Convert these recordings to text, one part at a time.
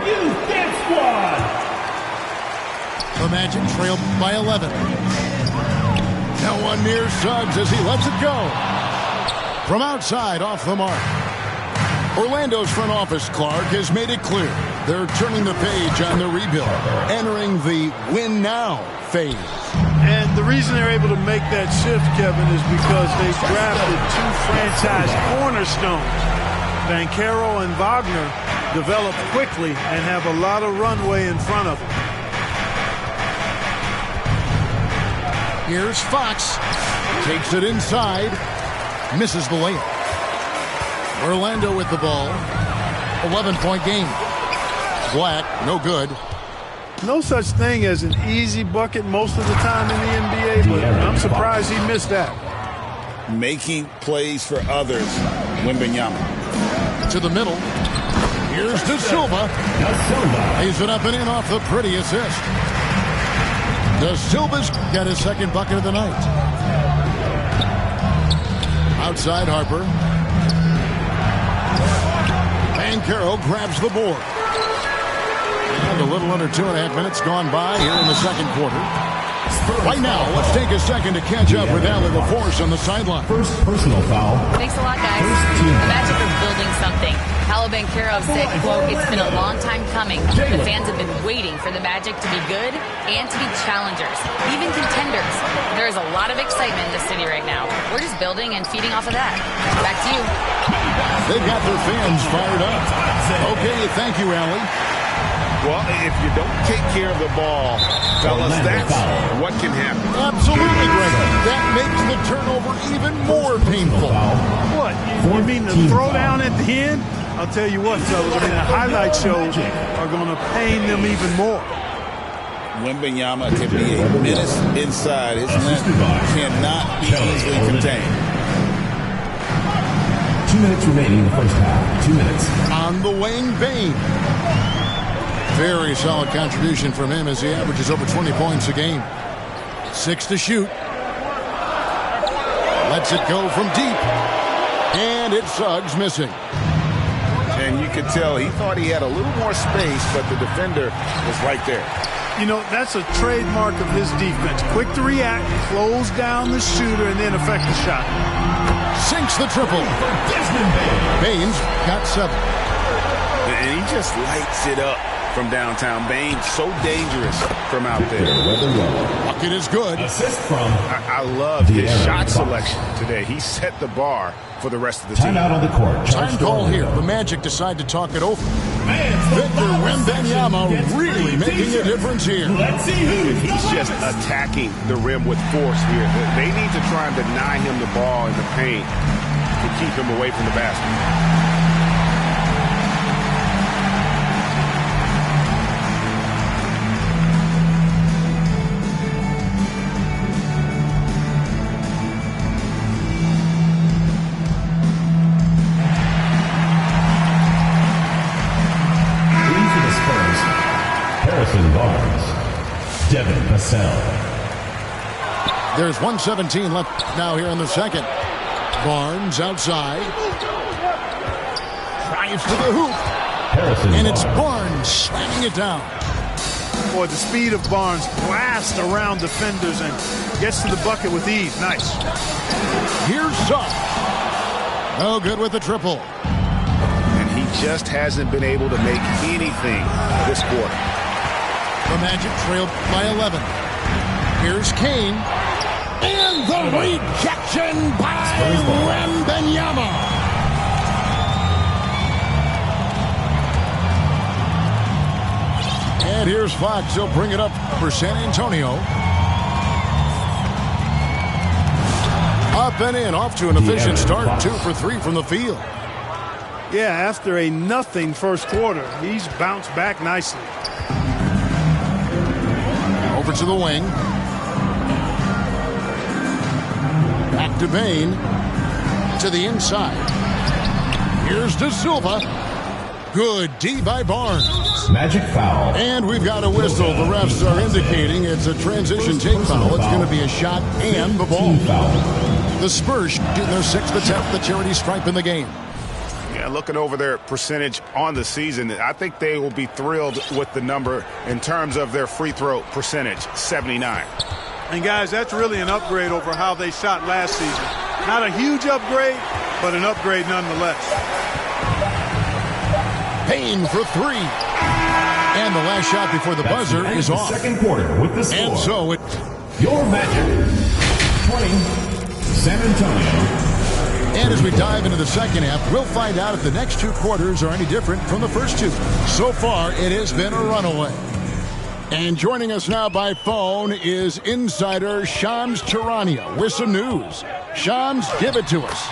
Youth Dance Squad. The Magic trailed by 11. Now one near Suggs as he lets it go. From outside, off the mark. Orlando's front office, Clark, has made it clear they're turning the page on the rebuild, entering the win now phase. And the reason they're able to make that shift, Kevin, is because they drafted two franchise cornerstones. Banchero and Wagner develop quickly and have a lot of runway in front of them. Here's Fox. Takes it inside. Misses the layup. Orlando with the ball. 11-point game. Black, no good. No such thing as an easy bucket most of the time in the NBA, but I'm surprised he missed that. Making plays for others, Wembanyama. To the middle. Here's De Silva. Lays it up and in off the pretty assist. De Silva's got his second bucket of the night. Outside Harper. Banchero grabs the board. And a little under 2.5 minutes gone by here in the second quarter. Right now, let's take a second to catch up with Allie LaForce on the sideline. First personal foul. Thanks a lot, guys. The Magic are building something. Paolo Banchero said, quote, "It's been a long time coming. The fans have been waiting for the Magic to be good and to be challengers, even contenders. There is a lot of excitement in the city right now. We're just building and feeding off of that. Back to you." They've got their fans fired up. Okay, thank you, Allie. Well, if you don't take care of the ball, fellas, that's what can happen. Absolutely, Greg. That makes the turnover even more painful. What? You mean the throwdown at the end? I'll tell you what, fellas, I mean, the highlight shows are going to pain them even more. Wembanyama can be a menace inside. His length cannot be easily contained. 2 minutes remaining in the first half. 2 minutes. On the wing, Bane. Very solid contribution from him as he averages over 20 points a game. 6 to shoot. Lets it go from deep. And it's Suggs missing. And you could tell he thought he had a little more space, but the defender was right there. You know, that's a trademark of his defense. Quick to react, close down the shooter, and then affect the shot. Sinks the triple. Baines got 7. And he just lights it up from downtown. Baines so dangerous from out there. Bucket is good. Assist from. I love his shot selection today. He set the bar for the rest of the team. Timeout on the court. Time call here. The Magic decide to talk it over. Victor Wembanyama really making a difference here. Let's see who. He's just attacking the rim with force here. They need to try and deny him the ball in the paint to keep him away from the basket. Devin Vassell. There's 1:17 left now here in the second. Barnes outside. Drives to the hoop. And it's Barnes slamming it down. Boy, the speed of Barnes blasts around defenders and gets to the bucket with ease. Nice. Here's Suggs. No good with the triple. And he just hasn't been able to make anything this quarter. The Magic trailed by 11. Here's Kane. And the rejection by Wembanyama. And here's Fox. He'll bring it up for San Antonio. Up and in. Off to an efficient start. 2 for 3 from the field. Yeah, after a nothing first quarter, he's bounced back nicely. Over to the wing. Back to Bane. To the inside. Here's De Silva. Good D by Barnes. Magic foul. And we've got a whistle. The refs are indicating it's a transition take foul. It's going to be a shot and the ball. The Spurs shooting their 6th attempt, the charity stripe in the game. Yeah, looking over their percentage on the season, I think they will be thrilled with the number in terms of their free throw percentage, 79. And, guys, that's really an upgrade over how they shot last season. Not a huge upgrade, but an upgrade nonetheless. Payne for three. And the last shot before the buzzer is off. Second quarter with the score. And so it... Your Magic, 20, San Antonio. And as we dive into the second half, we'll find out if the next two quarters are any different from the first two. So far, it has been a runaway. And joining us now by phone is insider Shams Charania with some news. Shams, give it to us.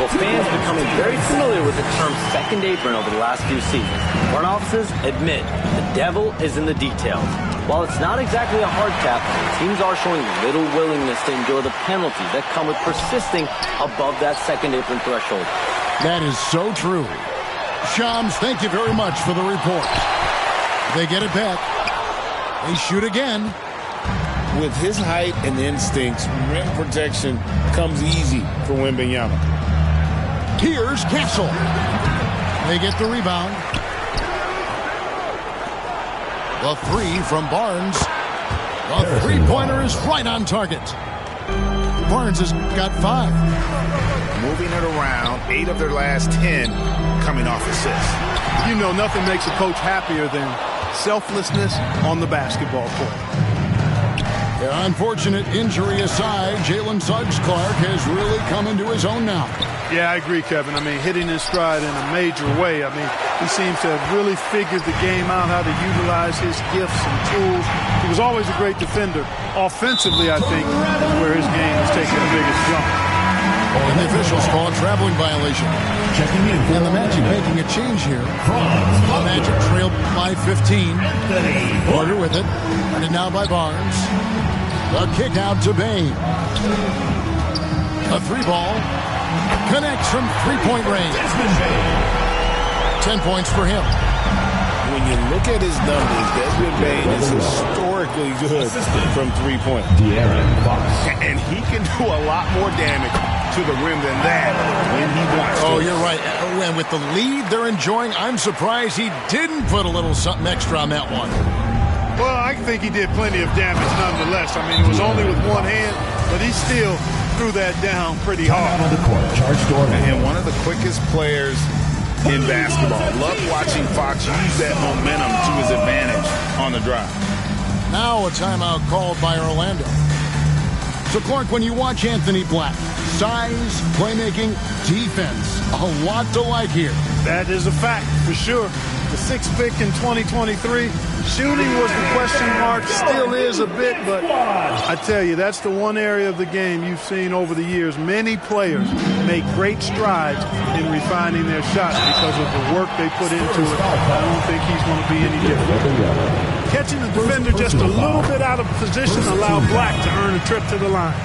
Well, fans becoming very familiar with the term second apron over the last few seasons. Front offices admit the devil is in the details. While it's not exactly a hard cap, teams are showing little willingness to endure the penalties that come with persisting above that second apron threshold. That is so true. Shams, thank you very much for the report. They get it back. They shoot again. With his height and instincts, rim protection comes easy for Wembanyama. Here's Castle. They get the rebound. The three from Barnes. The three-pointer is right on target. Barnes has got 5. Moving it around, 8 of their last 10 coming off assists. You know, nothing makes a coach happier than selflessness on the basketball court. Yeah, unfortunate injury aside, Jalen Suggs-Clark has really come into his own now. Yeah, I agree, Kevin. I mean, hitting his stride in a major way. I mean, he seems to have really figured the game out, how to utilize his gifts and tools. He was always a great defender. Offensively, I think, is where his game has taken the biggest jump. And the officials call a traveling violation. Checking in. And the Magic making a change here. The Magic trailed by 15. Porter with it. And now by Barnes. The kick out to Bain. A 3-ball. Connects from three-point range. 10 points for him. When you look at his numbers, Desmond Bain is historically good from three-point. And he can do a lot more damage to the rim than that when he wants to. Oh, you're right. And with the lead they're enjoying, I'm surprised he didn't put a little something extra on that one. Well, I think he did plenty of damage nonetheless. I mean, it was only with one hand, but he still threw that down pretty hard. On the court, and one of the quickest players in basketball. Love watching Fox use that momentum to his advantage on the drive. Now a timeout called by Orlando. So, Clark, when you watch Anthony Black, size, playmaking, defense, a lot to like here. That is a fact, for sure. The 6th pick in 2023. Shooting was the question mark, still is a bit, but I tell you, that's the one area of the game you've seen over the years. Many players make great strides in refining their shots because of the work they put into it. I don't think he's going to be any different. Catching the defender just a little bit out of position allowed Black to earn a trip to the line.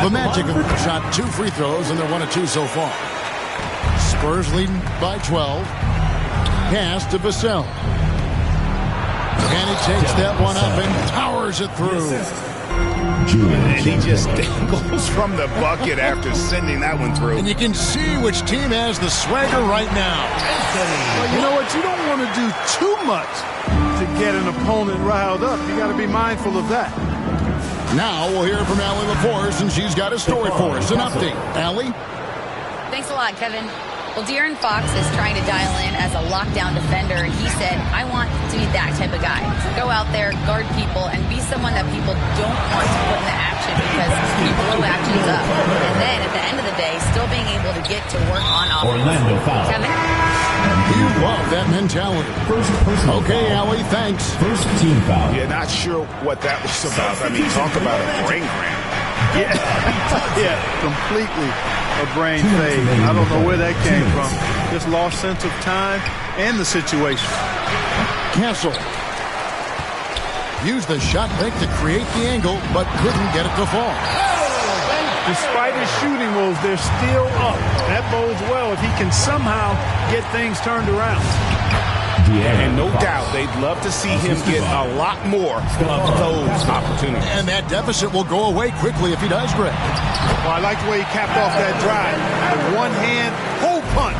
The Magic have shot 2 free throws, and they're 1 of 2 so far. Spurs leading by 12. Pass to Vassell. And he takes that one up and powers it through. And he just dangles from the bucket after sending that one through. And you can see which team has the swagger right now. Well, you know what? You don't want to do too much to get an opponent riled up. You got to be mindful of that. Now we'll hear from Allie LaForce, and she's got a story for us. An update. Allie? Thanks a lot, Kevin. Well, De'Aaron Fox is trying to dial in as a lockdown defender, and he said, I want to be that type of guy. Go out there, guard people, and be someone that people don't want to put in the action because he blow actions up. And then, at the end of the day, still being able to get to work on offense. Orlando foul. Kevin? You love that mentality. Okay, Allie, thanks. First team foul. Yeah, not sure what that was about. I mean, talk about a brain cramp. Yeah, completely a brain fade. I don't know where that came from. Just lost sense of time and the situation. Castle used the shot fake to create the angle, but couldn't get it to fall. Despite his shooting woes, they're still up. That bodes well if he can somehow get things turned around. And no doubt they'd love to see him get a lot more of those opportunities. And that deficit will go away quickly if he does, Greg. Well, I like the way he capped off that drive. The one-hand hole punch.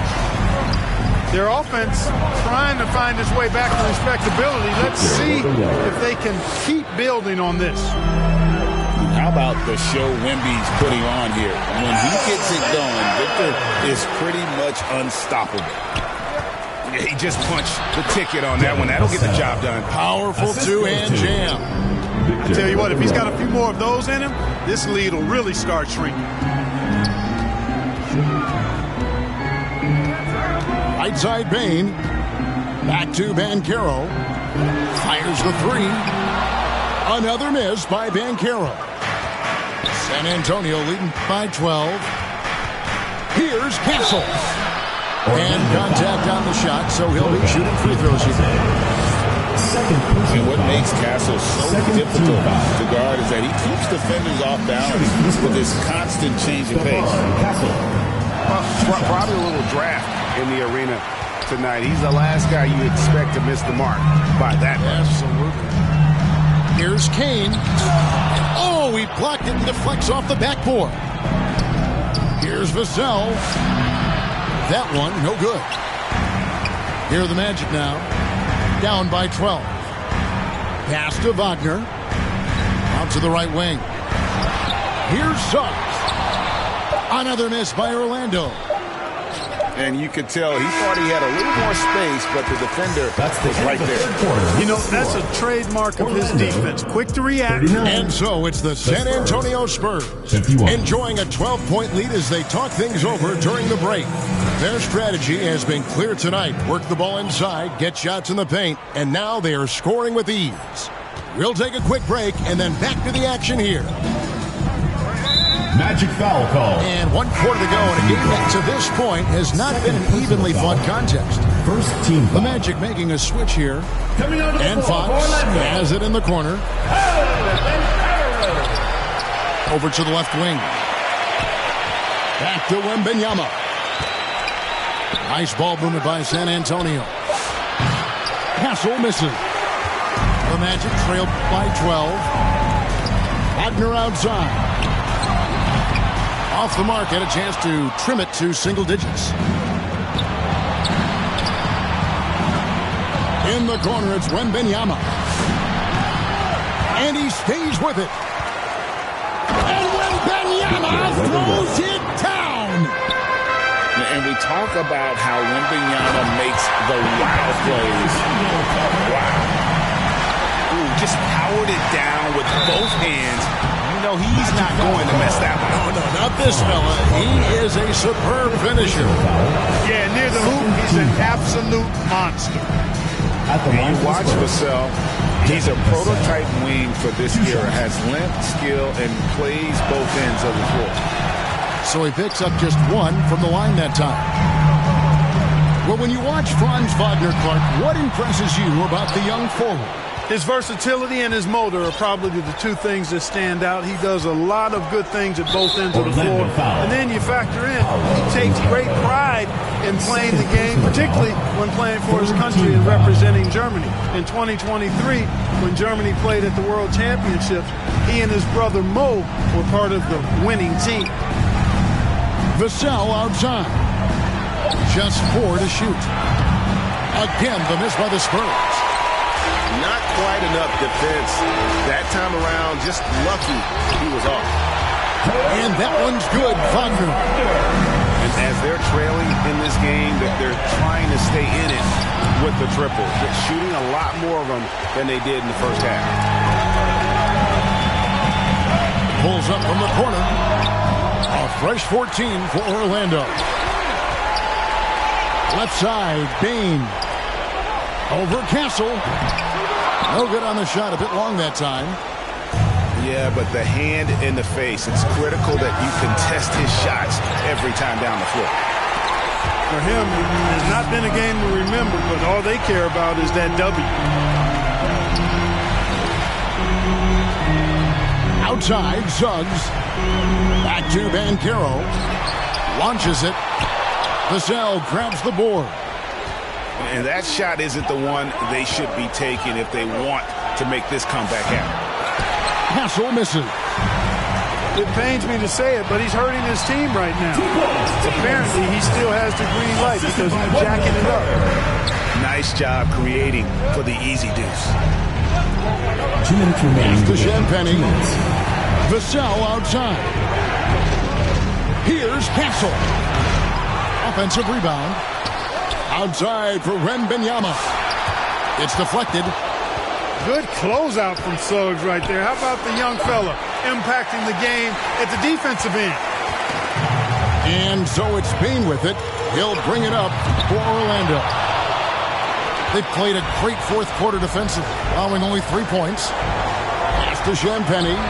Their offense trying to find its way back to respectability. Let's see if they can keep building on this. How about the show Wemby's putting on here? When he gets it going, Victor is pretty much unstoppable. Yeah, he just punched the ticket on that one. That'll get the job done. Powerful two-hand jam. I tell you what, if he's got a few more of those in him, this lead will really start shrinking. Right side Bain. Back to Banchero. Fires the three. Another miss by Banchero. San Antonio leading by 12. Here's Castle. And contact on the shot, so he'll be shooting free throws here. And what makes Castle so difficult to guard is that he keeps defenders off balance with this constant change of pace. Probably a little draft in the arena tonight. He's the last guy you expect to miss the mark by that much. Absolutely. Here's Kane. Oh, he blocked it and deflects off the backboard. Here's Vassell. That one, no good. Here are the Magic now. Down by 12. Pass to Wagner. Out to the right wing. Here's Suggs. Another miss by Orlando. And you could tell he thought he had a little more space, but the defender was right there. You know, that's a trademark of his defense. Quick to react. And so it's the San Antonio Spurs enjoying a 12-point lead as they talk things over during the break. Their strategy has been clear tonight. Work the ball inside, get shots in the paint, and now they are scoring with ease. We'll take a quick break and then back to the action here. Magic foul call. And 1 quarter to go in a game that to this point has not been an evenly fought contest. First team The Magic making a switch here. And Fox has it in the corner. Over to the left wing. Back to Wembanyama. Nice ball movement by San Antonio. Castle misses. The Magic trailed by 12. Wagner outside. Off the mark, had a chance to trim it to single digits. In the corner, it's Wembanyama. And he stays with it. And Wembanyama throws it down. And we talk about how Wembanyama makes the wow plays. Wow. Ooh, just powered it down with both hands. You know he's not going to mess that one. No, not this fella. He is a superb finisher. Yeah, near the hoop, he's an absolute monster. And you watch Vassell. He's a prototype wing for this era. Has length, skill, and plays both ends of the floor. So he picks up just one from the line that time. Well, when you watch Franz Wagner, Clark, what impresses you about the young forward? His versatility and his motor are probably the two things that stand out. He does a lot of good things at both ends of the floor. And then you factor in, he takes great pride in playing the game, particularly when playing for his country and representing Germany. In 2023, when Germany played at the World Championships, he and his brother Mo were part of the winning team. Vassell outside. Just 4 to shoot. Again, the miss by the Spurs. Not quite enough defense that time around. Just lucky he was off. And that one's good, Wagner. And as they're trailing in this game, they're trying to stay in it with the triple. They're shooting a lot more of them than they did in the first half. Pulls up from the corner. A fresh 14 for Orlando. Left side, Bain. Over Castle. No good on the shot. A bit long that time. Yeah, but the hand in the face, it's critical that you contest his shots every time down the floor. For him, it has not been a game to remember, but all they care about is that W. Outside, Suggs. Back to Banchero. Launches it. Vassell grabs the board. And that shot isn't the one they should be taking if they want to make this comeback happen. Castle misses. It pains me to say it, but he's hurting his team right now. Apparently, he still has the green light because he's jacking it up. Nice job creating for the easy deuce. 2 minutes remaining. To Champagne. Vassell outside. Here's Hansel. Offensive rebound. Outside for Wembanyama. It's deflected. Good closeout from Suggs right there. How about the young fella impacting the game at the defensive end? And so it's Bain with it. He'll bring it up for Orlando. They've played a great fourth quarter defensively, allowing only 3 points. Pass to Champagne.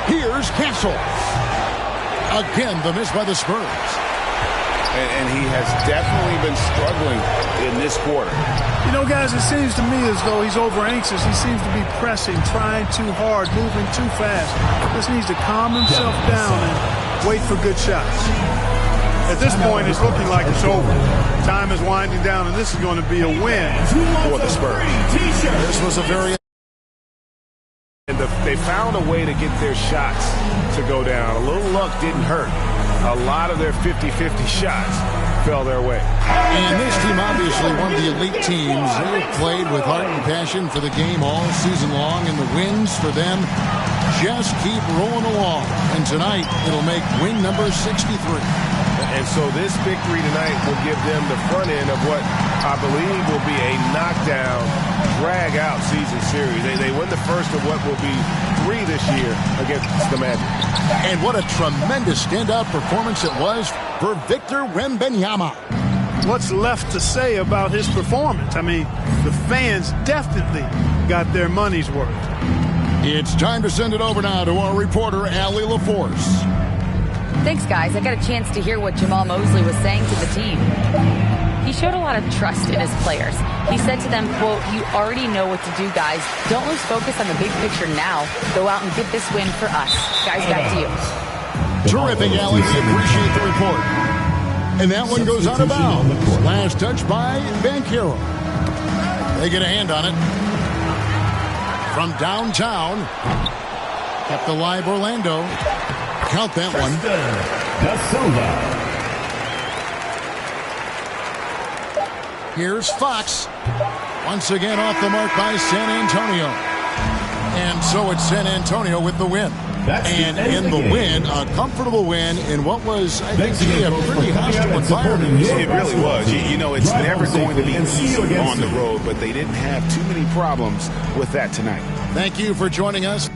Here's Cancel. Again, the miss by the Spurs. And he has definitely been struggling in this quarter. You know, guys, it seems to me as though he's over anxious. He seems to be pressing, trying too hard, moving too fast. Just needs to calm himself down and wait for good shots. At this point, it's looking like it's over. Time is winding down, and this is going to be a win for the Spurs. This was a very... And they found a way to get their shots to go down. A little luck didn't hurt. A lot of their 50-50 shots fell their way. And this team obviously one of the elite teams. They have played with heart and passion for the game all season long, and the wins for them just keep rolling along. And tonight, it'll make win number 63. And so this victory tonight will give them the front end of what I believe will be a knockdown, drag-out season series. They win the first of what will be 3 this year against the Magic. And what a tremendous standout performance it was for Victor Wembanyama. What's left to say about his performance? I mean, the fans definitely got their money's worth. It's time to send it over now to our reporter, Allie LaForce. Thanks, guys. I got a chance to hear what Jamal Mosley was saying to the team. He showed a lot of trust in his players. He said to them, quote, "You already know what to do, guys. Don't lose focus on the big picture now. Go out and get this win for us." Guys, back to you. Terrific, Allie. We appreciate the report. And that one goes out of bounds. Last touch by Banchero. They get a hand on it. From downtown. Kept alive Orlando. Count that one. Here's Fox. Once again off the mark by San Antonio. And so it's San Antonio with the win. And in the win, a comfortable win in what was, I think, a pretty hostile environment. It really was. You know, it's never going to be easy on the road, but they didn't have too many problems with that tonight. Thank you for joining us.